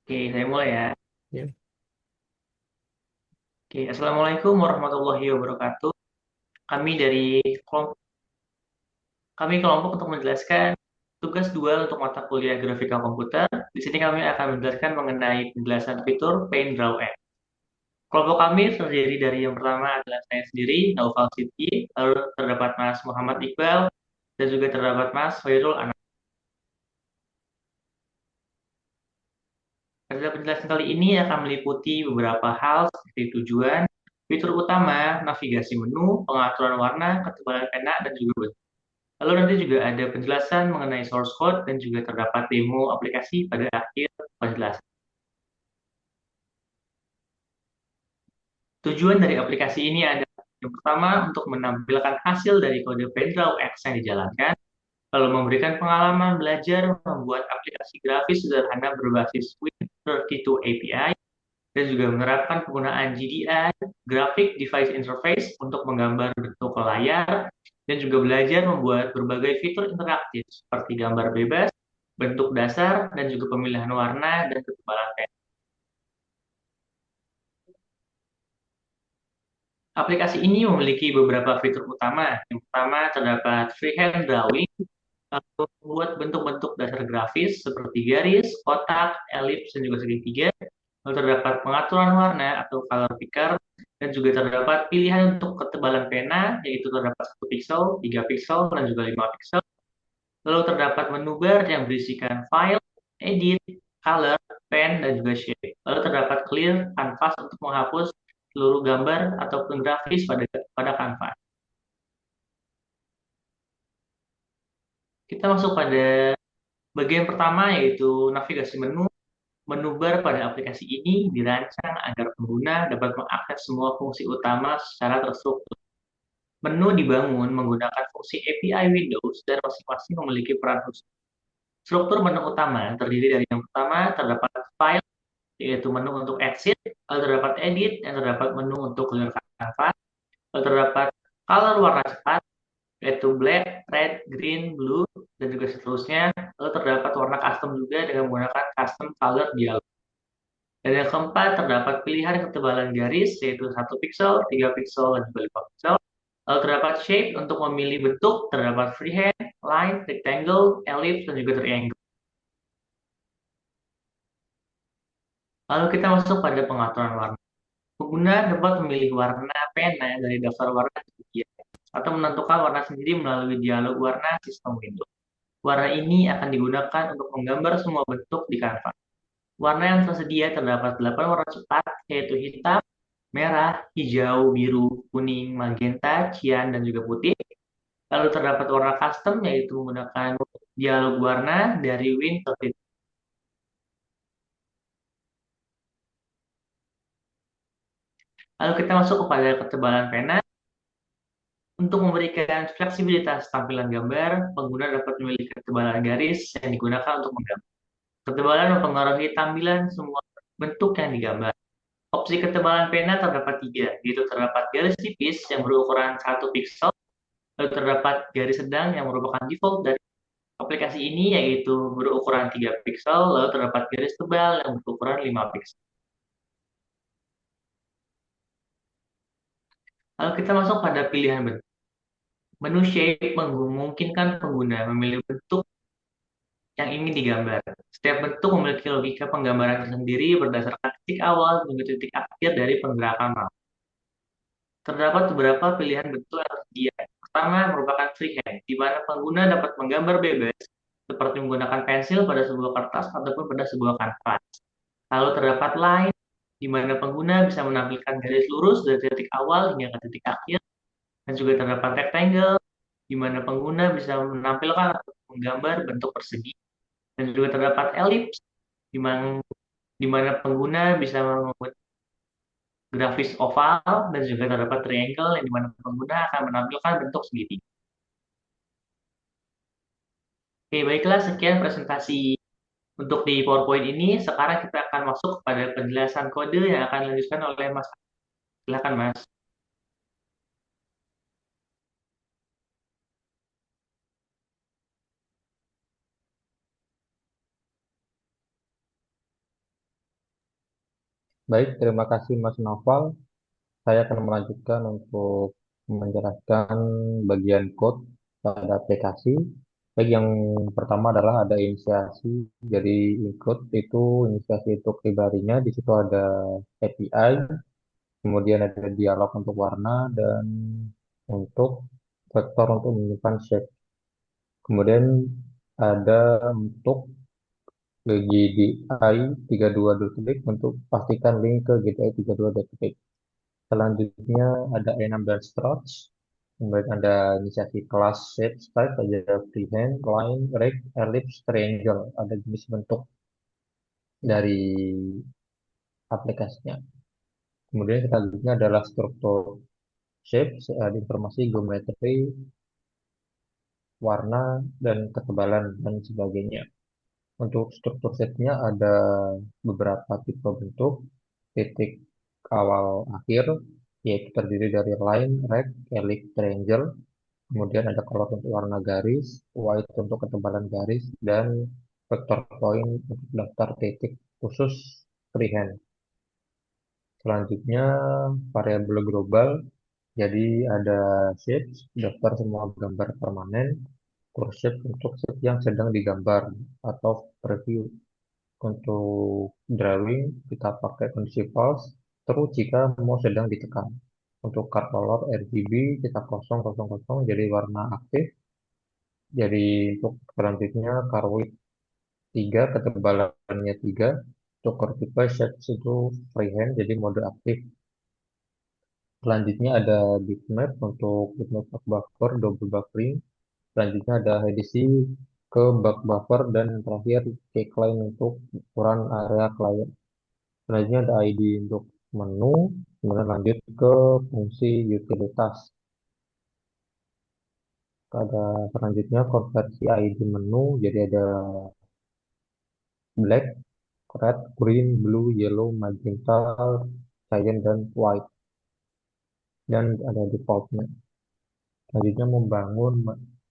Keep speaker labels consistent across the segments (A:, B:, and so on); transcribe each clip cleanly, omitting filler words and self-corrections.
A: Oke, saya mulai ya.
B: Ya.
A: Oke, Assalamualaikum warahmatullahi wabarakatuh. Kami dari kelompok, kami kelompok untuk menjelaskan tugas dual untuk mata kuliah grafika komputer. Di sini kami akan menjelaskan mengenai penjelasan fitur Paint Draw App. Kelompok kami terdiri dari yang pertama adalah saya sendiri, Naufal Siti, lalu terdapat Mas Muhammad Iqbal, dan juga terdapat Mas Hoirul Anam. Pada penjelasan kali ini akan meliputi beberapa hal seperti tujuan, fitur utama, navigasi menu, pengaturan warna, ketebalan pena, dan juga bentuk. Lalu nanti juga ada penjelasan mengenai source code dan juga terdapat demo aplikasi pada akhir penjelasan. Tujuan dari aplikasi ini adalah yang pertama untuk menampilkan hasil dari kode Pendraw X yang dijalankan, lalu memberikan pengalaman belajar membuat aplikasi grafis sederhana berbasis Win32 API, dan juga menerapkan penggunaan GDI, Graphic Device Interface, untuk menggambar bentuk ke layar, dan juga belajar membuat berbagai fitur interaktif seperti gambar bebas, bentuk dasar, dan juga pemilihan warna dan ketebalan pen. Aplikasi ini memiliki beberapa fitur utama. Yang pertama terdapat freehand drawing, membuat bentuk-bentuk dasar grafis seperti garis, kotak, elips, dan juga segitiga. Lalu terdapat pengaturan warna atau color picker, dan juga terdapat pilihan untuk ketebalan pena, yaitu terdapat 1 pixel, 3 pixel, dan juga 5 pixel. Lalu terdapat menu bar yang berisikan file, edit, color, pen, dan juga shape. Lalu terdapat clear canvas untuk menghapus seluruh gambar ataupun grafis pada kanvas. Kita masuk pada bagian pertama, yaitu navigasi menu. Menu bar pada aplikasi ini dirancang agar pengguna dapat mengakses semua fungsi utama secara terstruktur. Menu dibangun menggunakan fungsi API Windows dan masing-masing memiliki peran khusus. Struktur menu utama terdiri dari yang pertama terdapat file, yaitu menu untuk exit, lalu terdapat edit, dan terdapat menu untuk clear canvas, lalu terdapat color warna cepat, yaitu black, red, green, blue, dan juga seterusnya. Lalu terdapat warna custom juga dengan menggunakan custom color dialog. Dan yang keempat, terdapat pilihan ketebalan garis, yaitu 1 pixel, 3 pixel, dan juga 5 pixel. Lalu terdapat shape untuk memilih bentuk, terdapat freehand, line, rectangle, ellipse, dan juga triangle. Lalu kita masuk pada pengaturan warna. Pengguna dapat memilih warna pena dari daftar warna tersedia, atau menentukan warna sendiri melalui dialog warna sistem Windows. Warna ini akan digunakan untuk menggambar semua bentuk di kanvas. Warna yang tersedia terdapat 8 warna cepat, yaitu hitam, merah, hijau, biru, kuning, magenta, cian, dan juga putih. Lalu terdapat warna custom, yaitu menggunakan dialog warna dari Win32. Lalu kita masuk kepada ketebalan pena. Untuk memberikan fleksibilitas tampilan gambar, pengguna dapat memilih ketebalan garis yang digunakan untuk menggambar. Ketebalan mempengaruhi tampilan semua bentuk yang digambar. Opsi ketebalan pena terdapat tiga, yaitu terdapat garis tipis yang berukuran 1 pixel, lalu terdapat garis sedang yang merupakan default dari aplikasi ini, yaitu berukuran 3 pixel, lalu terdapat garis tebal yang berukuran 5 pixel. Lalu kita masuk pada pilihan bentuk. Menu shape memungkinkan pengguna memilih bentuk yang ingin digambar. Setiap bentuk memiliki logika penggambaran tersendiri berdasarkan titik awal hingga titik akhir dari penggerakan mouse. Terdapat beberapa pilihan bentuk yang tersedia. Pertama merupakan freehand, di mana pengguna dapat menggambar bebas seperti menggunakan pensil pada sebuah kertas ataupun pada sebuah kanvas. Lalu terdapat line, di mana pengguna bisa menampilkan garis lurus dari titik awal hingga ke titik akhir, dan juga terdapat rectangle, di mana pengguna bisa menampilkan atau menggambar bentuk persegi, dan juga terdapat ellipse, di mana pengguna bisa membuat grafis oval, dan juga terdapat triangle yang di mana pengguna akan menampilkan bentuk segitiga. Oke, baiklah sekian presentasi untuk di PowerPoint ini. Sekarang kita akan masuk kepada penjelasan kode yang akan dilanjutkan oleh Mas. Silakan Mas.
B: Baik, terima kasih Mas Noval. Saya akan melanjutkan untuk menjelaskan bagian code pada aplikasi. Baik, yang pertama adalah ada inisiasi. Jadi include itu inisiasi untuk pribadinya. Di situ ada API, kemudian ada dialog untuk warna dan untuk vektor untuk menyimpan shape. Kemudian ada untuk GDI 32 detik untuk pastikan link ke GDI 32 detik. Selanjutnya ada enam dan structs. Kemudian ada inisiasi kelas shape type, ada freehand, line, rect, ellipse, triangle. Ada jenis bentuk dari aplikasinya. Kemudian selanjutnya adalah struktur shape, ada informasi geometri, warna, dan ketebalan, dan sebagainya. Untuk struktur shape-nya ada beberapa tipe bentuk, titik awal akhir, yaitu terdiri dari line, rect, ellipse, triangle. Kemudian ada color untuk warna garis, white untuk ketebalan garis, dan vector point untuk daftar titik khusus freehand. Selanjutnya variabel global, jadi ada shapes, daftar semua gambar permanen, shape untuk shape yang sedang digambar atau preview. Untuk drawing kita pakai kondisi false, terus jika mau sedang ditekan. Untuk card color RGB kita 000, jadi warna aktif. Jadi untuk selanjutnya Carwit 3 ketebalannya 3. Untuk Curtified Shapes itu freehand jadi mode aktif. Selanjutnya ada bitmap untuk bitmap bug buffer double buffering. Selanjutnya ada edisi ke bug buffer dan terakhir cake line untuk ukuran area klien. Selanjutnya ada ID untuk menu. Kemudian lanjut ke fungsi utilitas. Ada selanjutnya konversi ID menu. Jadi ada black, red, green, blue, yellow, magenta, cyan, dan white. Dan ada defaultnya. Selanjutnya membangun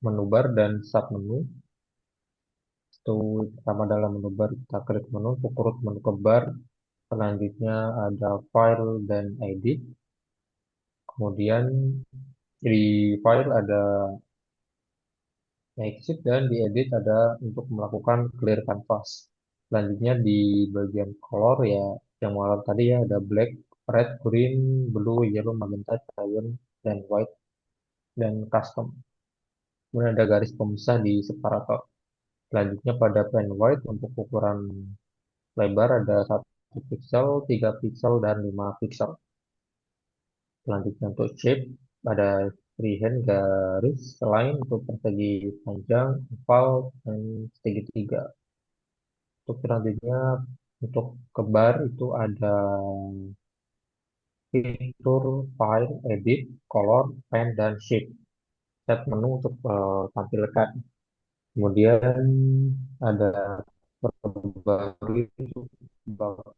B: menu bar dan submenu. Itu pertama dalam menu bar kita klik menu untuk urut menu ke bar. Selanjutnya ada file dan edit. Kemudian di file ada exit dan di edit ada untuk melakukan clear canvas. Selanjutnya di bagian color ya yang warna tadi ya ada black, red, green, blue, yellow, magenta, cyan, dan white dan custom. Kemudian ada garis pemisah di separator. Selanjutnya pada pen white untuk ukuran lebar ada 1 pixel, 3 pixel, dan 5 pixel. Selanjutnya untuk shape ada freehand garis line untuk persegi panjang, oval, dan segitiga. Untuk selanjutnya untuk kebar itu ada fitur file, edit, color, pen, dan shape. Set menu untuk tampilkan. Kemudian ada perbarui untuk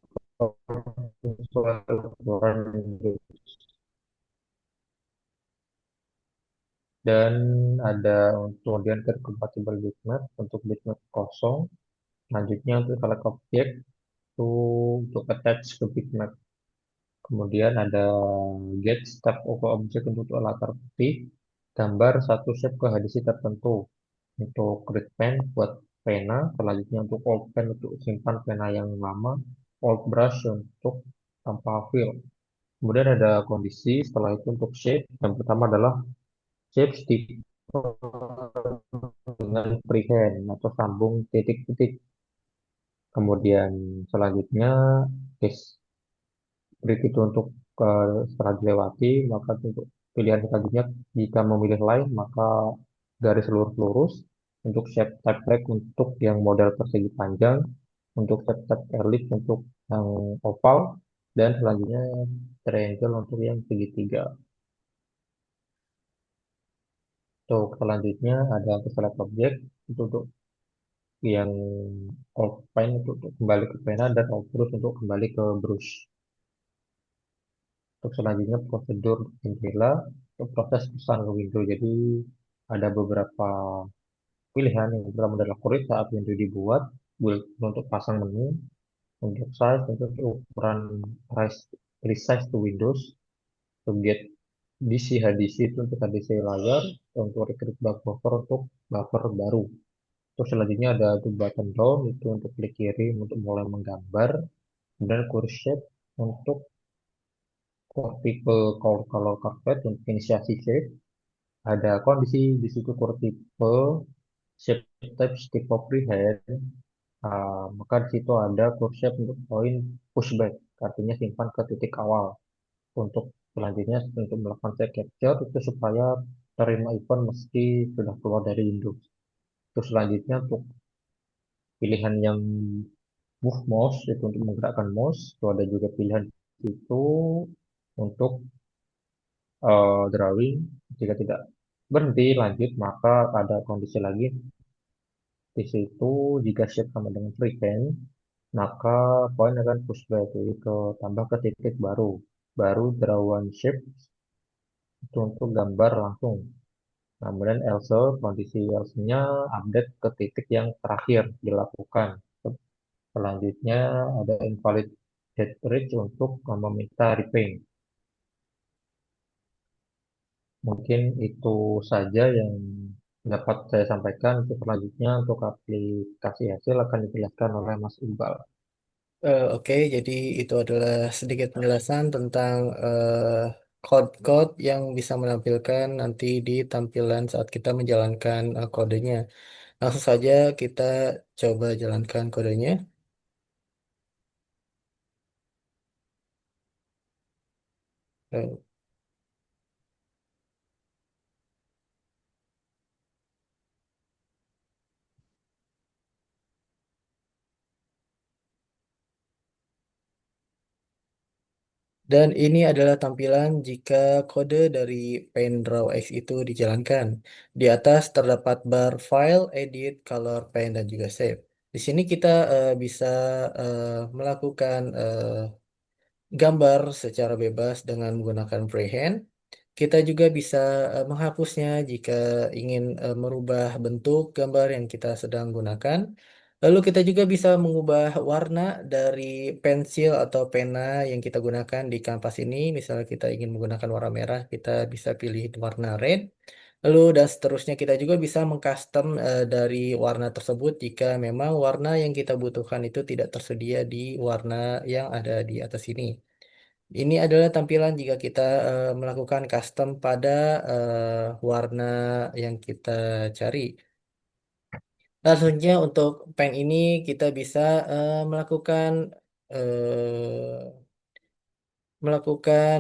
B: dan ada untuk kemudian ke compatible bitmap untuk bitmap kosong. Selanjutnya untuk select object itu untuk attach ke bitmap. Kemudian ada get step over object untuk latar putih, gambar satu shape ke hadisi tertentu. Untuk grid pen buat pena, selanjutnya untuk old pen untuk simpan pena yang lama, old brush untuk tanpa fill. Kemudian ada kondisi setelah itu untuk shape. Yang pertama adalah shape stick dengan freehand atau sambung titik-titik. Kemudian selanjutnya case break itu untuk setelah dilewati, maka untuk pilihan selanjutnya jika memilih line maka garis lurus-lurus untuk shape type break untuk yang model persegi panjang, untuk shape type ellipse untuk yang oval, dan selanjutnya triangle untuk yang segitiga. Untuk selanjutnya ada untuk select object untuk yang outline untuk kembali ke pena dan outbrush untuk kembali ke brush. Untuk selanjutnya prosedur jendela untuk proses pesan ke window. Jadi ada beberapa pilihan yang pertama adalah create saat window dibuat, build untuk pasang menu, Untuk size, untuk ukuran resize to Windows, to get DC HDC itu untuk HDC layar, untuk recruit buffer untuk buffer baru. Terus selanjutnya ada tuh button down itu untuk klik kiri untuk mulai menggambar, kemudian curve shape untuk tipe color carpet untuk inisiasi shape. Ada kondisi di situ tipe shape type stick of freehand. Maka di situ ada curve shape untuk point pushback, artinya simpan ke titik awal. Untuk selanjutnya untuk melakukan set capture itu supaya terima event meski sudah keluar dari Windows. Terus selanjutnya untuk pilihan yang move mouse itu untuk menggerakkan mouse, itu ada juga pilihan itu untuk drawing. Jika tidak berhenti lanjut, maka ada kondisi lagi di situ jika shape sama dengan freehand, maka poin akan pushback itu tambah ke titik baru. Baru draw one shape itu untuk gambar langsung. Nah, kemudian else, kondisi else-nya update ke titik yang terakhir dilakukan. Selanjutnya ada invalid head bridge untuk meminta repaint. Mungkin itu saja yang dapat saya sampaikan. Untuk selanjutnya untuk aplikasi hasil akan dijelaskan oleh Mas Iqbal.
C: Oke, jadi itu adalah sedikit penjelasan tentang code-code yang bisa menampilkan nanti di tampilan saat kita menjalankan kodenya. Langsung saja kita coba jalankan kodenya. Eh, Dan ini adalah tampilan jika kode dari PaintDraw X itu dijalankan. Di atas terdapat bar File, Edit, Color, Paint, dan juga Save. Di sini kita bisa melakukan gambar secara bebas dengan menggunakan freehand. Kita juga bisa menghapusnya jika ingin merubah bentuk gambar yang kita sedang gunakan. Lalu kita juga bisa mengubah warna dari pensil atau pena yang kita gunakan di kanvas ini. Misalnya kita ingin menggunakan warna merah, kita bisa pilih warna red. Lalu dan seterusnya kita juga bisa mengcustom dari warna tersebut jika memang warna yang kita butuhkan itu tidak tersedia di warna yang ada di atas ini. Ini adalah tampilan jika kita melakukan custom pada warna yang kita cari. Langsungnya untuk pen ini kita bisa melakukan melakukan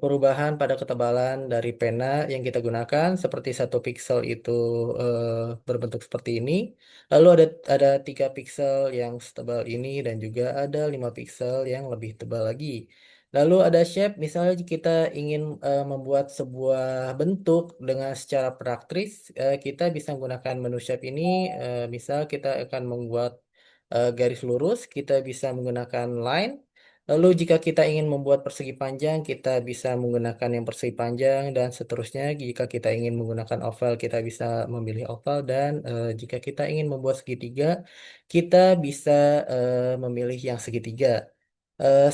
C: perubahan pada ketebalan dari pena yang kita gunakan seperti 1 pixel itu eh, berbentuk seperti ini, lalu ada 3 pixel yang setebal ini dan juga ada 5 pixel yang lebih tebal lagi. Lalu ada shape, misalnya kita ingin membuat sebuah bentuk dengan secara praktis, kita bisa menggunakan menu shape ini. Misal kita akan membuat garis lurus, kita bisa menggunakan line. Lalu jika kita ingin membuat persegi panjang, kita bisa menggunakan yang persegi panjang dan seterusnya. Jika kita ingin menggunakan oval, kita bisa memilih oval dan jika kita ingin membuat segitiga, kita bisa memilih yang segitiga.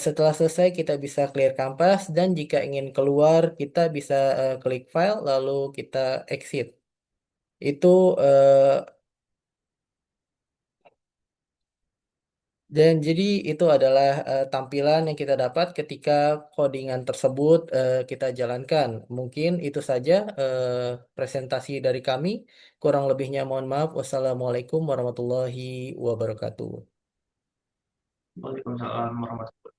C: Setelah selesai, kita bisa clear canvas dan jika ingin keluar, kita bisa klik file lalu kita exit. Itu Dan jadi itu adalah tampilan yang kita dapat ketika codingan tersebut kita jalankan. Mungkin itu saja presentasi dari kami. Kurang lebihnya mohon maaf. Wassalamualaikum warahmatullahi wabarakatuh.
A: Waalaikumsalam warahmatullahi wabarakatuh.